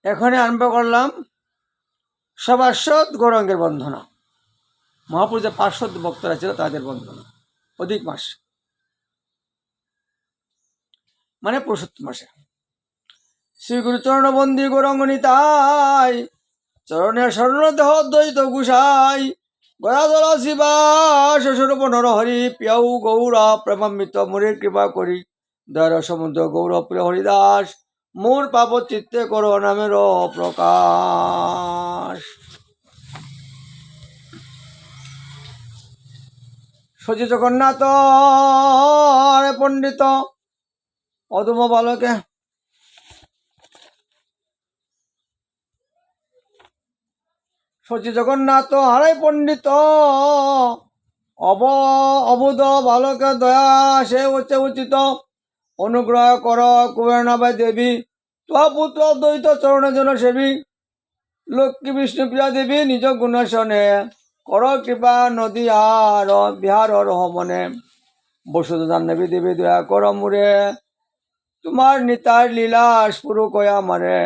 এখানে আরম্ভ করলাম সভাসদ গৌরাঙ্গের বন্ধনা। মহাপুরুষ যে পার্শ্বদ ভক্তরা ছিল তাদের বন্ধনা অধিক মাস মানে পুরুষোত্তম মাসে। শ্রী গুরুচরণ বন্দী গৌরাঙ্গ নিতাই, চরণে স্বর্ণ দেহ দ্বৈত গুসাই, গদাধর শিবা শ্বশুরূপ নরহরি, পিয়াউ গৌরা প্রেমামৃত মুরে কৃপা করি, দয়ার সমুদ্র গৌরপ্রিয় হরিদাস, মোর পাপ চিত্তে করো নামের প্রকাশ। সচি জগন্নাথ পণ্ডিত অধম বালকে, সচি জগন্নাথ হারাই পণ্ডিত অবুধ বালকে, দয়া সে উচ্চ উচিত, অনুগ্রহ কর কুবেরনাবাই দেবী, তোয়া পুত্র দ্বৈত চরণে জন সেবী, লক্ষ্মী বিষ্ণুপ্রিয়া দেবী নিজ গুণাসনে, কর কৃপা নদী আর বিহার রহমনে, বসুধ জাহ্নবী দেবী দয়া কর মুরে, তোমার নিতার লীলাস পুরু কয়া মারে,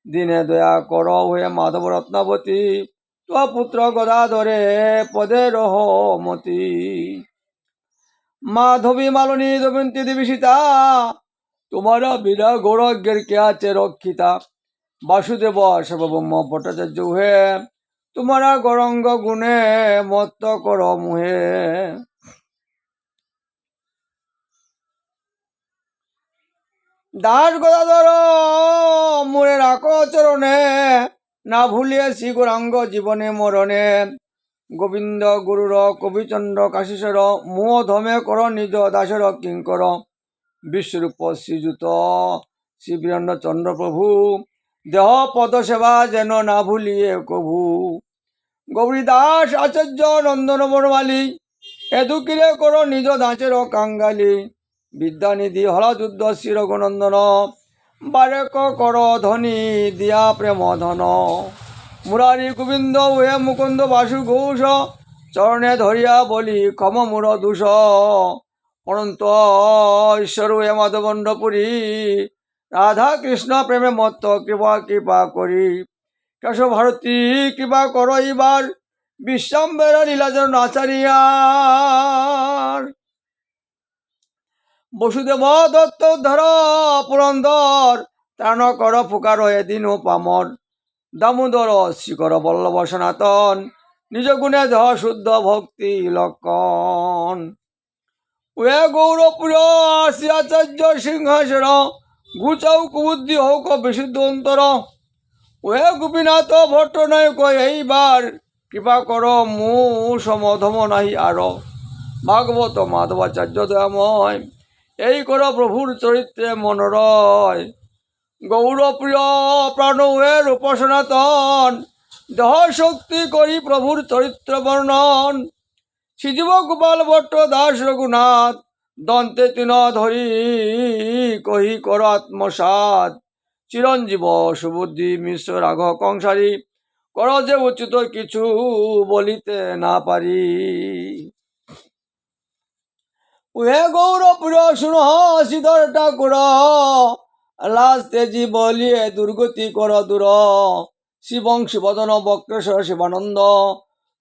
দিনে দয়া কর হয়ে মাধব রত্নাবতী, তোয়া পুত্র গদাধরে পদে রহমতি, মাধবী মালনী দমন্তী দেবী সীতা, তোমারা বিনা গৌরজ্ঞের কে আছে রক্ষিতা, বাসুদেব সর্বব্রহ্ম ভট্টাচার্য হে, তোমারা গৌরঙ্গ গুণে মত্ত কর মুহে। দাস গদাধর মোরে রাখো চরণে, না ভুলিয়ে শ্রী গৌরাঙ্গ জীবনে মরণে, গোবিন্দ গুরুর কবিচন্দ্র কাশীশ্বর, মুহ ধমে কর নিজ দাসর কিঙ্কর, বিশ্বরূপ শ্রীযুত শ্রী বীরেন্দ্র চন্দ্র প্রভু, দেহ পদ সেবা যেন না ভুলিয়ে কভু, গৌরী দাস আচার্য নন্দন বনমালী, এ দুঃখিরে কর নিজ দাসের কাঙ্গালি, বিদ্যানিধি হলাযুদ্ধ শ্রী রঘুনন্দন, বারেক কর ধনী দিয়া প্রেম ধন, মুরারি গোবিন্দ হে মুকুন্দ বাসু ঘোষ, চরণে ধরিয়া বলি ক্ষম মুর দোষ, অনন্ত ঈশ্বর হে মাধবণ্ডপুরী, রাধা কৃষ্ণ প্রেমে মত্ত কৃপা কৃপা করি, কেশব ভারতী কৃপা কর এবার, বিশ্বাম্বের লীলাজন আচারিয়ার, বসুদেব দত্ত ধর পুরন্দর, ত্রাণ কর ফুকার এদিন পামর, দামোদর শিকর বল্লভ সনাতন, নিজ গুণে দেহ শুদ্ধ ভক্তি লক্ষণ, ওয়ে গৌরপুর শ্রী আচার্য সিংহাসন, গুচাউ কুবুদ্ধি হৌক বিশুদ্ধ অন্তর, ওহে গোপীনাথ ভট্ট নায়ক এইবার, কৃপা কর মু সমধম নাহি আর, ভাগবত মাধবাচার্য দয়াময়, এই কর প্রভুর চরিত্রে মনোরয়, গৌরপ্রিয় প্রাণ হে রূপ সনাতন, দেহ শক্তি করি প্রভুর চরিত্র বর্ণন, শ্রীজীব গোপাল ভট্ট দাস রঘুনাথ, দন্তে তিন ধরি কহি কর আত্মসাৎ, চিরঞ্জীব সুবুদ্ধি মিশ্র রাঘ কংসারী, কর যে উচিত কিছু বলিতে না পারি, হে গৌরপুর শুন শ্রীধর ঠাকুর, লাজ তেজি বলিয়ে দুর্গতি কর দূর, শিবংশী বদন বক্রেশ্বর শিবানন্দ,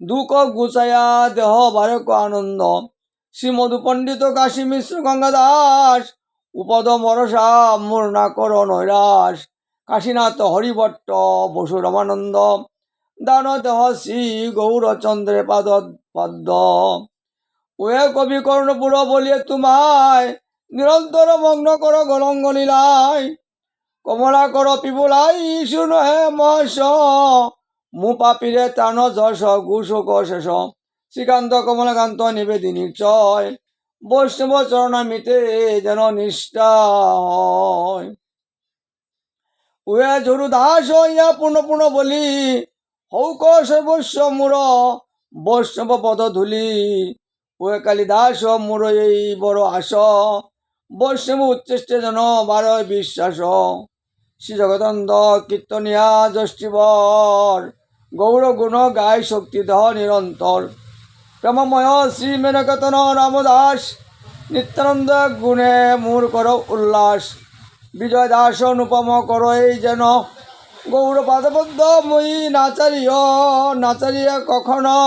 দুঃখ গুছায়া দেহ বারক আনন্দ, শ্রীমধু পণ্ডিত কাশী মিশ্র গঙ্গা দাস, উপদ মরসা মূর্ণা কর নৈরাস, কাশীনাথ হরিভট্ট বসু রমানন্দ, দান দেহ শ্রী গৌরচন্দ্রে পাদ পদ্ম, ওয়ে কবি কর্ণপুর বলিয়ে তোমায়, নিরন্তর মগ্ন কর গৌরঙ্গ লীলায়, কমলা কর পিপুলাই শুন হে মহাশ, মু পাপিরে ত্রাণ যশ ঘুষক শেষ, শ্রীকান্ত কমলাকান্ত নিবেদিনী চয়, বৈষ্ণব চরণামিতে যেন নিষ্ঠা হয়, ওয়ে ঝরু দাস ইয়া পুনঃ পুনঃ বলি, হৌক সর্বস্ব মূর বৈষ্ণব পদ ধুলি, ওয়ে কালিদাস মূর এই বড় আস, বৈষ্ণব উচ্চেষ্টে যেন বার বিশ্বাস, শ্রী জগদন্দ কীর্তনিয়া যষ্টিবর, গৌর গুণ গায় শক্তি দেহ নিরন্তর, প্রেমময় শ্রী মেনকতন রামদাস, নিত্যানন্দ গুণে মূর কর উল্লাস, বিজয় দাস অনুপম কর এই যেন, গৌর পাদবদ্ধ মই নাচারিয়া কখনো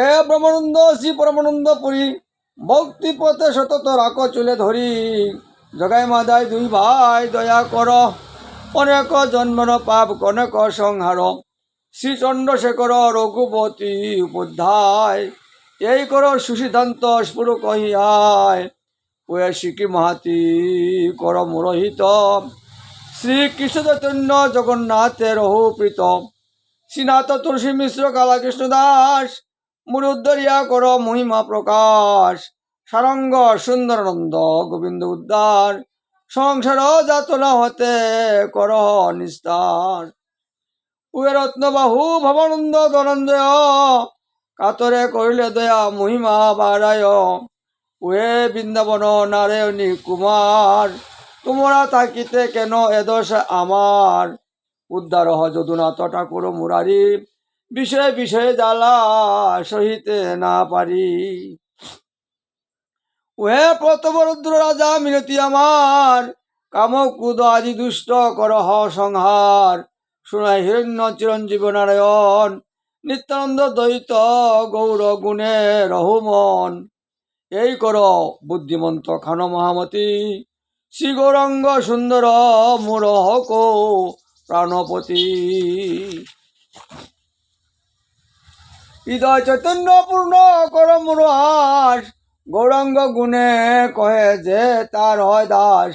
এ ব্রহ্মানন্দ শ্রী পরমানন্দ পুরী ভক্তি পথে সতত রাখ চুলে ধরি জগাই মাদায় দুই ভাই দয়া কর অনেক জন্মর পাপ কনেক সংহার শ্রী চন্দ্রশেখর রঘুপতি উপাধ্যায় এই কর সুসিদ্ধান্ত স্ফুর কহিয়ায় ওয়ে শিকি মাহাতি কর মুরহিত শ্রীকৃষ্ণ চৈতন্য জগন্নাথের রহুপ্রীত শ্রীনাথ তুলসী মিশ্র কালাকৃষ্ণ দাস মুরুদ্ধরিয়া কর মহিমা প্রকাশ সারঙ্গ সুন্দরানন্দ গোবিন্দ উদ্ধার সংসার যাতনা হতে কর নিস্তার উয়ে রত্নবাহু ভবানন্দ ধনঞ্জয় কাতরে করিলে দয়া মহিমা বাড়ায় উয়ে বৃন্দাবন নারায়ণী কুমার তোমরা থাকিতে কেন এদশ আমার উদ্ধার যদুনাথ ঠাকুর মুরারি বিষয়ে বিষয়ে জ্বালা সহিতে না পারি ওহে প্রথম রুদ্র রাজা মিনতি আমার কাম কুদ আদি দুষ্ট করহ সংহার শুনাই হিরণ্য চিরঞ্জীব নারায়ণ নিত্যানন্দ দ্বৈত গৌর গুণে রহুমন এই কর বুদ্ধিমন্ত খান মহামতি শ্রী গৌরাঙ্গ সুন্দর মুরহক প্রাণপতি হৃদয় চৈতন্য পূর্ণ কর মুরাস গৌরাঙ্গ গুণে কহে যে তার হয় দাস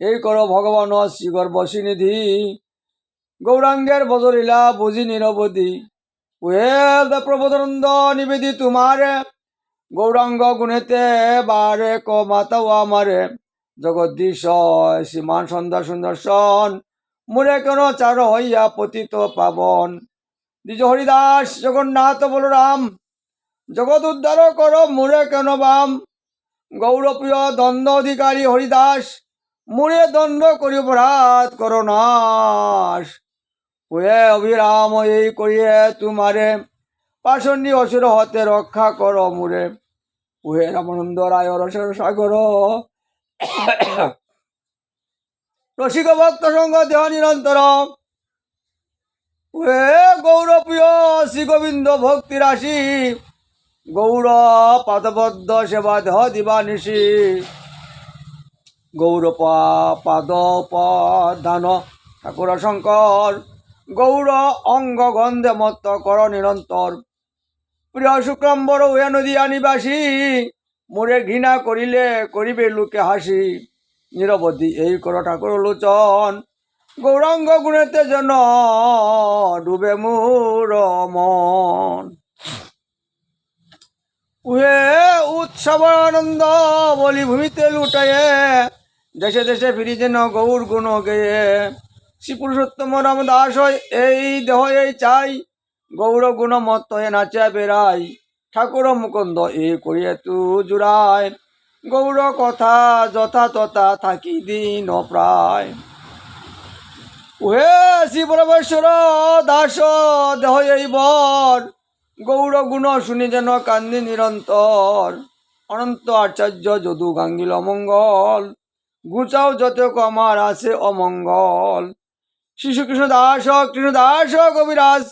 এই কর ভগবান শ্রী গর্বসিনিধি গৌরাঙ্গের বজলীলা বুঝি নিরবধি ওয়েদ প্রবোধানন্দ নিবেদি তোমারে গৌরাঙ্গ গুণেতে বারে ক মাতাও আমারে জগদ্দীশ শ্রীমান সন্ধ্যা সুন্দর্শন মুরে কেন চার হইয়া পতিত পাবন দ্বিজ হরিদাস জগন্নাথ বলরাম জগৎ উদ্ধার কর মুরে কেন বাম গৌরপ্রিয় দ্বন্দ্ব অধিকারী হরিদাস মুরে দ্বন্দ্ব করি অপরাধ কর নাশ ওয়ে অভিরাম এই করিয়ে তোমারে পাষণ্ডী অসুর হতে রক্ষা কর মুরে উহে রামানন্দ রায় রসের সাগর রসিক ভক্ত সঙ্গ দেহ নিরন্তর উহে গৌরপ্রিয় শ্রী গোবিন্দ ভক্তি রাশি গৌর পাদবদ্ধ সেবা দেহ দিবা নিশি গৌর পাদ ধান ঠাকুর শঙ্কর গৌর অঙ্গ গন্ধে মত্ত কর নিরন্তর প্রিয় শুক্রাম্বর উহে নদিয়া নিবাসী মোরে ঘৃণা করিলে করিবে লোকে হাসি নিরবধি এই কর ঠাকুর লোচন গৌরাঙ্গ গুণেতে যেন ডুবে মোর মন উহে উৎসব আনন্দ বলি ভূমিতে লুটায়ে দেশে দেশে ফিরি যেন গৌর গুণ গেয়ে শ্রী পুরুষোত্তম রামদাস এই দেহ এই চাই গৌর গুণ মত হয়ে নাচে বেড়াই ঠাকুর মুকুন্দ এ করিয়ে তু জুড়ায় গৌর কথা যথা তথা থাকি দিন প্রায় উহে শ্রী পরমেশ্বর দাস দেহ এই বর গৌর গুণ শুনি যেন কান্দি নিরন্তর অনন্ত আচার্য যদু গাঙ্গিল অমঙ্গল গুচাও যত আমার আছে অমঙ্গল শিশু কৃষ্ণ দাস কবিরাজ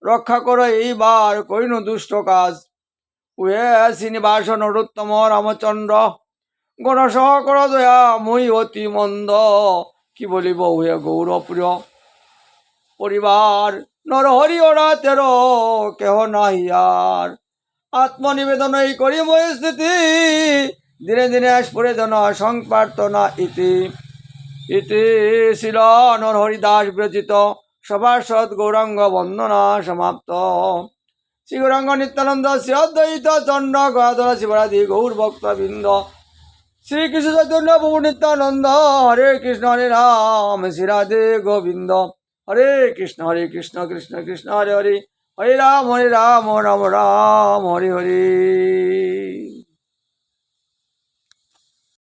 রক্ষা করো এইবার কইন দুষ্ট কাজ উহে শ্রীনিবাস নরোত্তম রামচন্দ্র গণসহ কর দয়া মই অতি মন্দ কি বলিব উহে গৌরপ্রিয় পরিবার নরহরি ওরা তেরো কেহ নাহিয়ার আত্মনিবেদন এই করি মই স্থিতি দিনে দিনে স্ফুরে জন সংপ্রার্থনা ইতি ইতি শিল নরহরিদাস বিরচিত সভাসদ গৌরাঙ্গ বন্দনা সমাপ্ত শ্রী গৌরাঙ্গ নিত্যানন্দ শ্রী অদ্বৈত চন্দ্র গদাধর শিবরাধি গৌর ভক্তবৃন্দ শ্রীকৃষ্ণ চৈতন্য প্রভু নিত্যানন্দ হরে কৃষ্ণ শ্রী রাধে গোবিন্দ হরে কৃষ্ণ কৃষ্ণ কৃষ্ণ হরে হরে হরে রাম রাম রাম হরে হরে।